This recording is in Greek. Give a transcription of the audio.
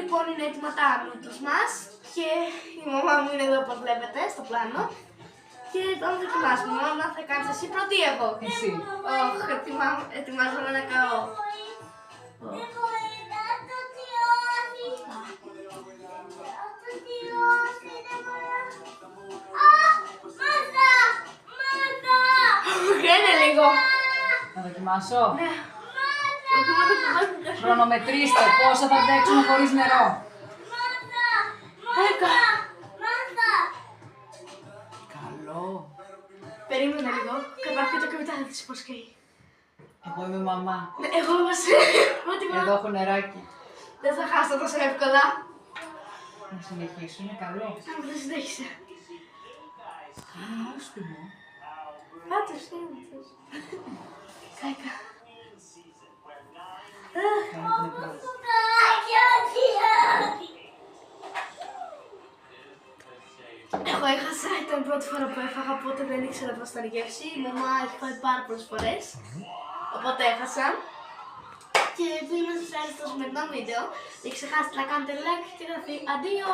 λοιπόν είναι έτοιμα τα noodles μας και η μαμά μου είναι εδώ όπως βλέπετε στο πλάνο. Και τώρα δοκιμάσουμε. Μαμά θα κάνεις εσύ πρώτη ή εγώ? Εσύ. Ετοιμάζομαι να καώ. Βγαίνε λίγο. Να δοκιμάσω. Ναι. Χρονομετρήστε πόσα θα αντέξουμε χωρίς νερό. 10. Καλό. Περίμενε λίγο. Καταρχήν και μετά θα δεις πώς καίει. Εγώ είμαι μαμά. Ναι, εγώ είμαστε έτοιμα. Εδώ έχω νεράκι. Δεν θα χάσω τόσο εύκολα. Να συνεχίσω, είναι καλό. Αν δεν συνέχισε. Είναι νόστιμο. Πάτω, σύνηθες. 10. Εγώ έχασα, ήταν η πρώτη φορά που έφαγα, οπότε δεν ήξερα πώς θα γεύση. Η μαμά έχει φάει πάρα πολλές φορές, οπότε έχασα. Και που είμαστε σε άλλο στο σημερινό βίντεο, μην ξεχάσετε να κάνετε like και εγγραφή. Αντίο!